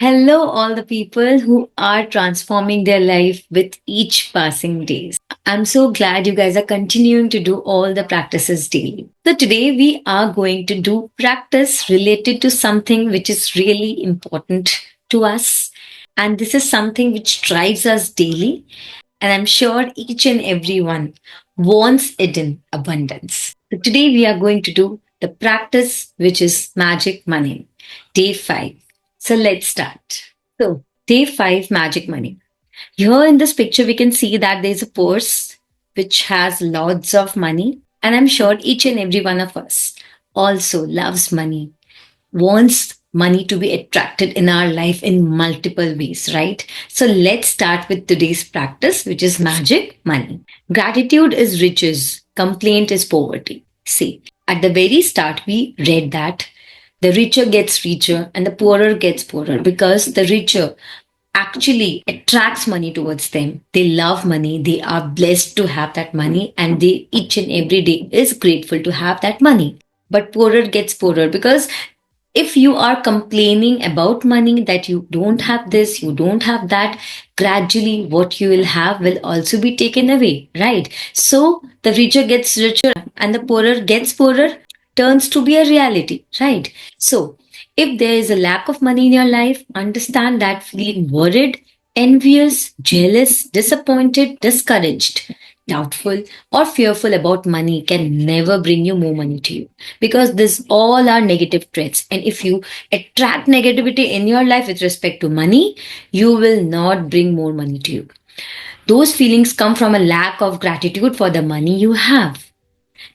Hello, all the people who are transforming their life with each passing days. I'm so glad you guys are continuing to do all the practices daily. So today we are going to do practice related to something which is really important to us. And this is something which drives us daily. And I'm sure each and every one wants it in abundance. So today we are going to do the practice which is magic money. Day 5. So let's start. So, day 5 magic money. Here in this picture, we can see that there's a purse which has lots of money. And I'm sure each and every one of us also loves money, wants money to be attracted in our life in multiple ways, right? So let's start with today's practice, which is magic money. Gratitude is riches, complaint is poverty. See, at the very start, we read that the richer gets richer and the poorer gets poorer because the richer actually attracts money towards them. They love money. They are blessed to have that money and they each and every day is grateful to have that money. But poorer gets poorer because if you are complaining about money that you don't have this, you don't have that, gradually what you will have will also be taken away, right? So the richer gets richer and the poorer gets poorer turns to be a reality, right? So if there is a lack of money in your life, understand that feeling worried, envious, jealous, disappointed, discouraged, doubtful, or fearful about money can never bring you more money to you because this all are negative traits. And if you attract negativity in your life with respect to money, you will not bring more money to you. Those feelings come from a lack of gratitude for the money you have.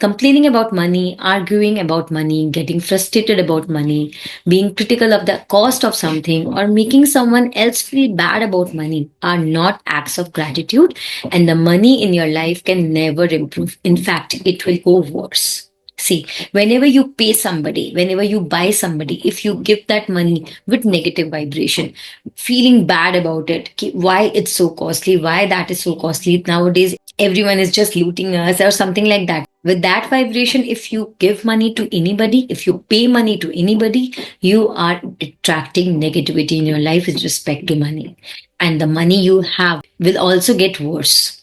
Complaining about money, arguing about money, getting frustrated about money, being critical of the cost of something, or making someone else feel bad about money are not acts of gratitude, and the money in your life can never improve. In fact, it will go worse. See, whenever you pay somebody, whenever you buy somebody, if you give that money with negative vibration, feeling bad about it, why it's so costly, why that is so costly nowadays, everyone is just looting us or something like that. With that vibration, if you give money to anybody, if you pay money to anybody, you are attracting negativity in your life with respect to money. And the money you have will also get worse.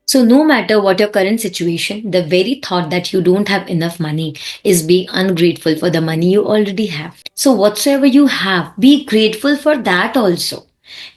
So, no matter what your current situation, the very thought that you don't have enough money is being ungrateful for the money you already have. So, whatsoever you have, be grateful for that also.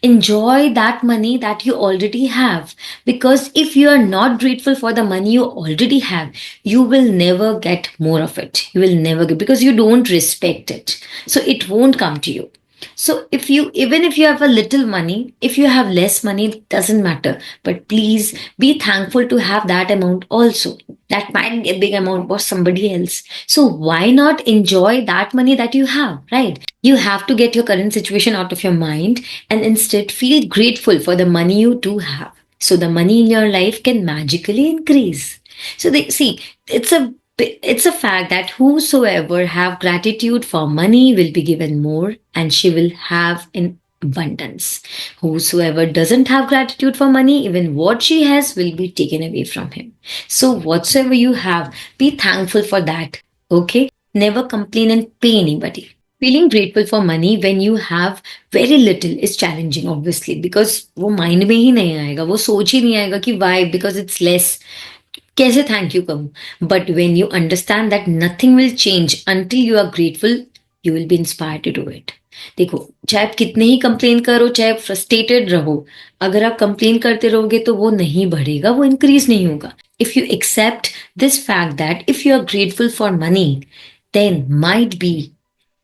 Enjoy that money that you already have. Because if you are not grateful for the money you already have, you will never get more of it. You will never get because you don't respect it. So, it won't come to you. So if you even if you have a little money, if you have less money, it doesn't matter. But please be thankful to have that amount also. That might be a big amount for somebody else. So why not enjoy that money that you have, right? You have to get your current situation out of your mind and instead feel grateful for the money you do have. So the money in your life can magically increase. So they see it's a fact that whosoever have gratitude for money will be given more and she will have in abundance. Whosoever doesn't have gratitude for money, even what she has will be taken away from him. So whatsoever you have, be thankful for that. Okay? Never complain and pay anybody. Feeling grateful for money when you have very little is challenging obviously because वो mind में ही नहीं आएगा वो सोच ही नहीं आएगा कि why because it's less कैसे थैंक यू कहूँ but when you understand that nothing will change until you are grateful you will be inspire to do it देखो चाहे आप कितने ही कंप्लेन करो चाहे फ्रस्ट्रेटेड रहो अगर आप कंप्लेन करते रहोगे तो वो नहीं बढ़ेगा वो इंक्रीज नहीं होगा if you accept this fact that if you are grateful for money then might be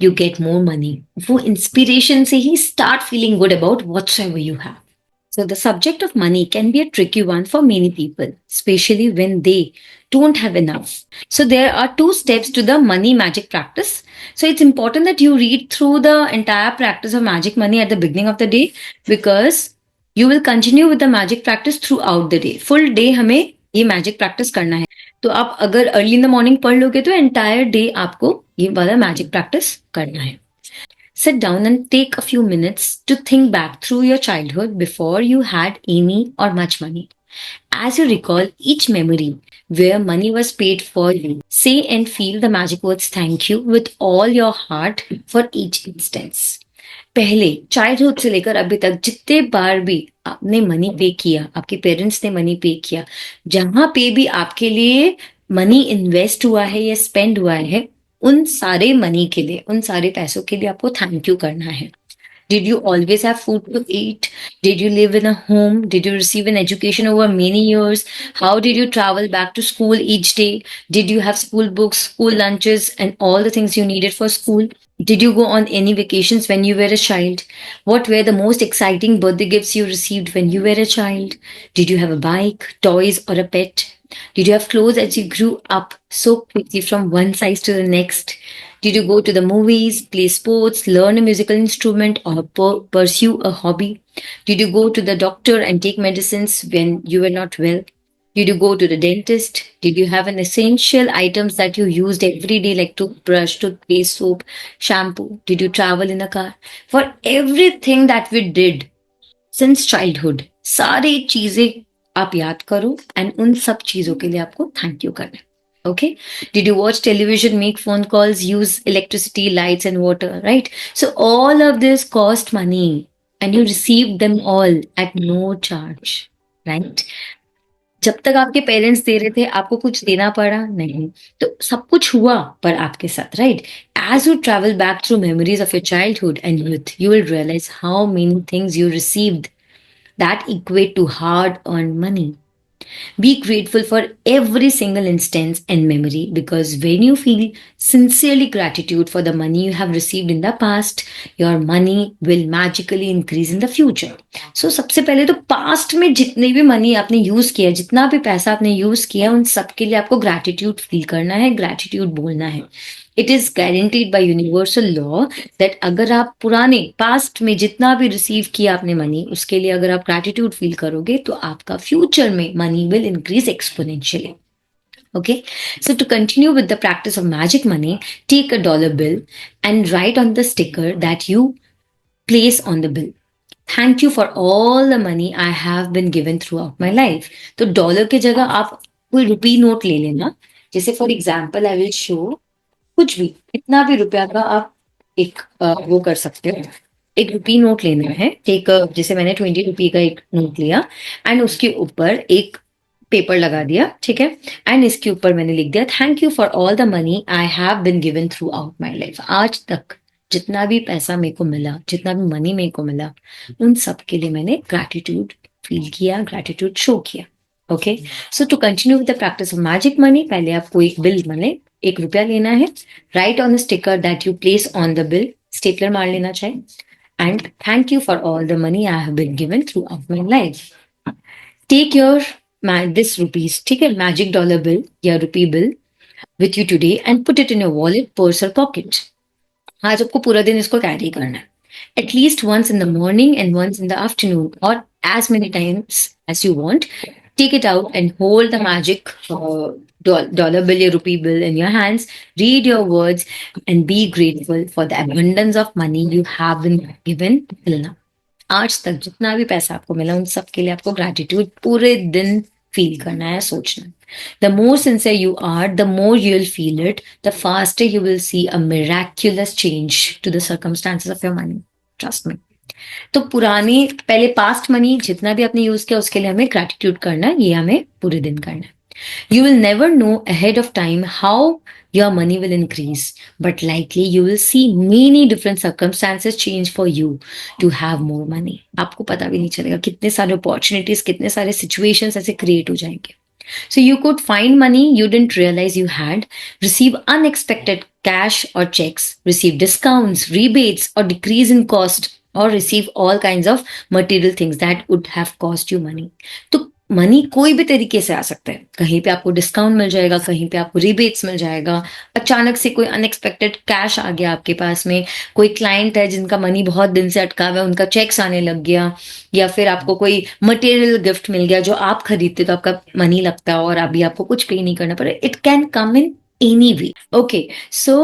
you get more money. वो inspiration से ही start feeling good about whatsoever you have. So the subject of money can be a tricky one for many people, especially when they don't have enough. So there are two steps to the money magic practice. So it's important that you read through the entire practice of magic money at the beginning of the day because you will continue with the magic practice throughout the day. Full day हमें ये magic practice करना है. तो आप अगर early in the morning पढ़ लोगे तो एंटायर डे आपको ये वाला मैजिक प्रैक्टिस करना है Sit down and take a few minutes to think back through your childhood before you had any or much money. As you recall each memory where money was paid for you, say and feel the magic words thank you with all your heart for each instance. पहले childhood से लेकर अभी तक जितने बार भी आपने money पे किया, आपके पेरेंट्स ने मनी पे किया, जहां पे भी आपके लिए मनी इन्वेस्ट हुआ है या स्पेंड हुआ है, उन सारे मनी के लिए, उन सारे पैसों के लिए आपको थैंक यू करना है. Did you always have food to eat? Did you live in a home? Did you receive an education over many years? How did you travel back to school each day? Did you have school books, school lunches, and all the things you needed for school? Did you go on any vacations when you were a child? What were the most exciting birthday gifts you received when you were a child? Did you have a bike, toys, or a pet? Did you have clothes as you grew up so quickly from one size to the next? Did you go to the movies, play sports, learn a musical instrument, or pursue a hobby? Did you go to the doctor and take medicines when you were not well? Did you go to the dentist? Did you have an essential items that you used every day like toothbrush, toothpaste, soap, shampoo? Did you travel in a car? For everything that we did since childhood, सारी चीजें आप याद करो and उन सब चीजों के लिए आपको थैंक यू करना है. Okay? Did you watch television, make phone calls, use electricity, lights, and water, right? So all of this cost money and you received them all at no charge, right? जब तक आपके parents दे रहे थे आपको कुछ देना पड़ा नहीं, तो सब कुछ हुआ पर आपके साथ, right? As you travel back through memories of your childhood and youth, you will realize how many things you received that equate to hard earned money. Be grateful for every single instance and memory, because when you feel sincerely gratitude for the money you have received in the past, your money will magically increase in the future. So सबसे पहले तो past में जितने भी money आपने use किया, जितना भी पैसा आपने यूज किया, उन सब के लिए आपको ग्रैटिट्यूड फील करना है, ग्रैटिट्यूड बोलना है. It is guaranteed bye universal law that अगर आप पुराने पास्ट में जितना भी रिसीव किया आपने मनी, उसके लिए अगर आप ग्रैटिट्यूड फील करोगे तो आपका फ्यूचर में money will increase exponentially. Okay, so to continue with the practice of magic money, take a dollar bill and write on the sticker that you place on the bill, thank you for all the money I have been given throughout my life. तो dollar की जगह आप कोई rupee note ले लेना. जैसे for example I will show, कुछ भी कितना भी रुपया का आप एक वो कर सकते हो. एक रुपी नोट लेना है, एक जैसे मैंने 20 रुपी का एक नोट लिया एंड उसके ऊपर एक पेपर लगा दिया, ठीक है, एंड इसके ऊपर मैंने लिख दिया thank you for all the money I have been given throughout my life. आज तक जितना भी पैसा मेरे को मिला, जितना भी मनी मेरे को मिला, उन सब के लिए मैंने ग्रैटिट्यूड फील किया, ग्रैटिट्यूड शो किया. Okay, so to continue with the practice of magic money, पहले आपको एक बिल माने एक रुपया लेना है, write on the sticker that you place on the bill, stapler मार लेना चाहिए, and thank you for all the money I have been given throughout my life. Take your this rupees, ठीक है, मैजिक डॉलर बिल या rupee bill with you today and put it in your wallet, purse और pocket. आज आपको पूरा दिन इसको carry करना है, at least once in the morning and once in the afternoon, और as many times as you want. Take it out and hold the magic dollar bill or rupee bill in your hands. Read your words and be grateful for the abundance of money you have been given till now. आज तक जितना भी पैसा आपको मिला, उन सब के लिए आपको ग्रैटिट्यूड पूरे दिन फील करना है, सोचना. The more sincere you are, the more you'll feel it, the faster you will see a miraculous change to the circumstances of your money. Trust me. तो पुरानी पहले पास्ट मनी जितना भी आपने यूज किया उसके लिए हमें ग्रैटिट्यूड करना है, ये हमें पूरे दिन करना है. You will never know ahead of time how your money will increase, but likely you will see many different circumstances change for you to have more money. आपको पता भी नहीं चलेगा कितने सारे अपॉर्चुनिटीज, कितने सारे सिचुएशंस ऐसे क्रिएट हो जाएंगे. So you could find money you didn't realize you had, receive unexpected cash or checks, receive discounts, rebates, or decrease in cost, or receive all kinds of material things that would have cost you money. तो money कोई भी तरीके से आ सकता है. कहीं पे आपको डिस्काउंट मिल जाएगा, कहीं पे आपको रिबेट्स मिल जाएगा, अचानक से कोई अनएक्सपेक्टेड कैश आ गया आपके पास में, कोई क्लाइंट है जिनका मनी बहुत दिन से अटका हुआ है, उनका चेक्स आने लग गया, या फिर आपको कोई मटेरियल गिफ्ट मिल गया जो आप खरीदते तो आपका मनी लगता है और अभी आपको कुछ पे नहीं करना पड़े. It can come in any way. Okay, so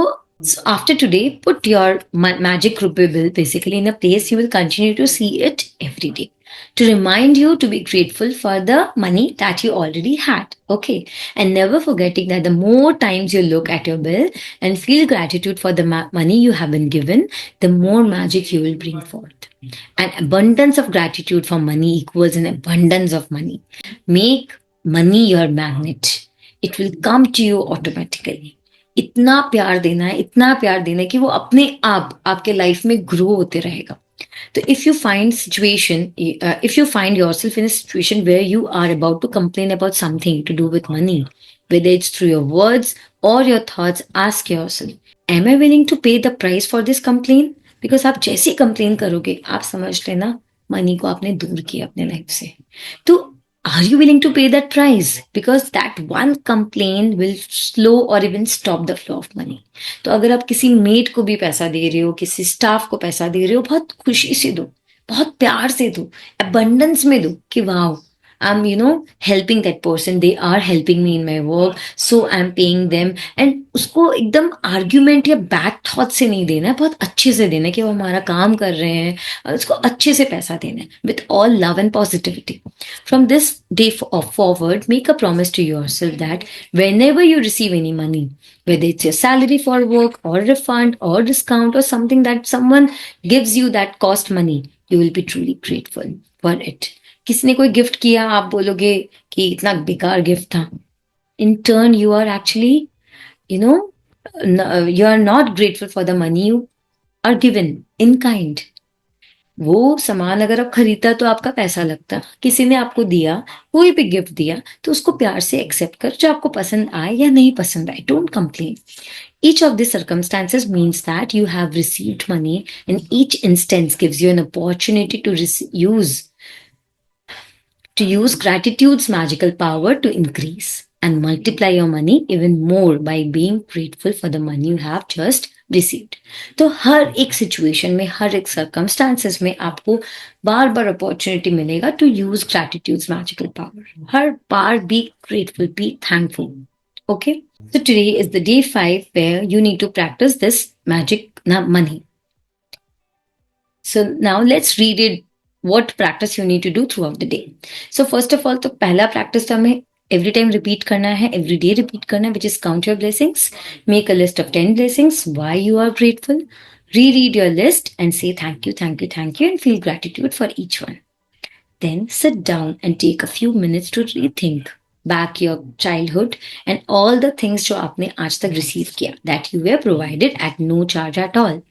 after today, put your magic rupee bill basically in a place you will continue to see it every day. to remind you to be grateful for the money that you already had. Okay. And never forgetting that the more times you look at your bill and feel gratitude for the money you have been given, the more magic you will bring forth. An abundance of gratitude for money equals an abundance of money. Make money your magnet. It will come to you automatically. इतना प्यार देना है कि वो अपने आप आपके life में ग्रो होते रहेगा. So if you find yourself in a situation where you are about to complain about something to do with money, whether it's through your words or your thoughts, ask yourself, am I willing to pay the price for this complaint? Because आप जैसे complain करोगे आप समझ लेना money को आपने दूर किया अपने लाइफ से. तो are you willing to pay that price? Because that one complaint will slow or even stop the flow of money. तो अगर आप किसी मेड को भी पैसा दे रहे हो, किसी स्टाफ को पैसा दे रहे हो, बहुत खुशी से दो, बहुत प्यार से दो, abundance में दो कि wow, I'm, helping that person. They are helping me in my work. So I'm paying them. And उसको एकदम argument या bad thought से नहीं देना है, बहुत अच्छे से देना है कि वो हमारा काम कर रहे हैं और उसको अच्छे से पैसा देना है with all love and positivity. From this day forward, make a promise to yourself that whenever you receive any money, whether it's your salary for work or refund or discount or something that someone gives you that cost money, you will be truly grateful for it. किसी ने कोई gift किया आप बोलोगे कि इतना बेकार gift था. In turn you are actually you are not grateful for the money you are given in kind. वो सामान अगर आप खरीदता तो आपका पैसा लगता, किसी ने आपको दिया, कोई भी गिफ्ट दिया तो उसको प्यार से एक्सेप्ट कर, जो आपको पसंद आए या नहीं पसंद आए, don't complain. Each of these circumstances means that you have received money, and each instance gives you an opportunity to use gratitude's magical power to increase and multiply your money even more by being grateful for the money you have just received. तो हर एक situation में, हर एक circumstances में आपको बार बार opportunity मिलेगा to use gratitude's magical power. हर बार be grateful, be thankful. Okay, so today is the day 5 where you need to practice this magic money. So now let's read it. What practice you need to do throughout the day. So first of all, तो पहला practice तो हमें every time repeat करना है, every day repeat करना है, which is count your blessings. Make a list of 10 blessings, why you are grateful. Reread your list and say thank you, thank you, thank you, and feel gratitude for each one. Then sit down and take a few minutes to rethink back your childhood and all the things जो आपने आज तक receive किया, that you were provided at no charge at all.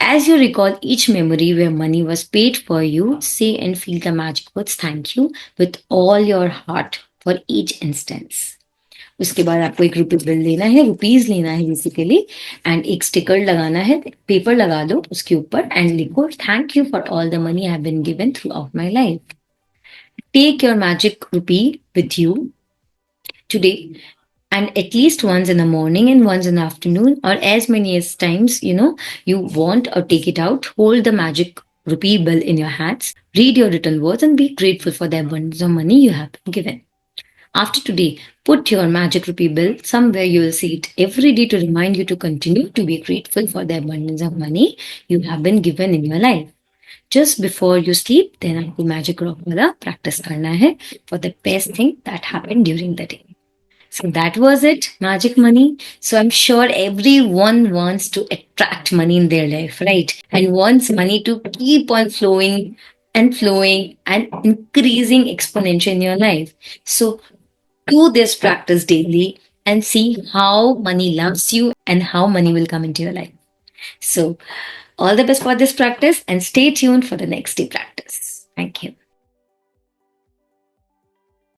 As you recall each memory where money was paid for you, say and feel the magic words thank you with all your heart for each instance. उसके बाद आपको एक rupees bill लेना है, rupees लेना है basically, and एक sticker लगाना है, पेपर लगा दो उसके ऊपर एंड लिखो thank you for all the money I have been given throughout my life. Take your magic rupee with you today, and at least once in the morning and once in the afternoon, or as many as times you want, or take it out, hold the magic rupee bill in your hands, read your written words and be grateful for the abundance of money you have been given. After today, put your magic rupee bill somewhere you will see it every day to remind you to continue to be grateful for the abundance of money you have been given in your life. Just before you sleep, then आपको magic rock वाला practice करना है for the best thing that happened during the day. So that was it, magic money. So I'm sure everyone wants to attract money in their life, right? And wants money to keep on flowing and flowing and increasing exponentially in your life. So do this practice daily and see how money loves you and how money will come into your life. So all the best for this practice and stay tuned for the next day practice. Thank you.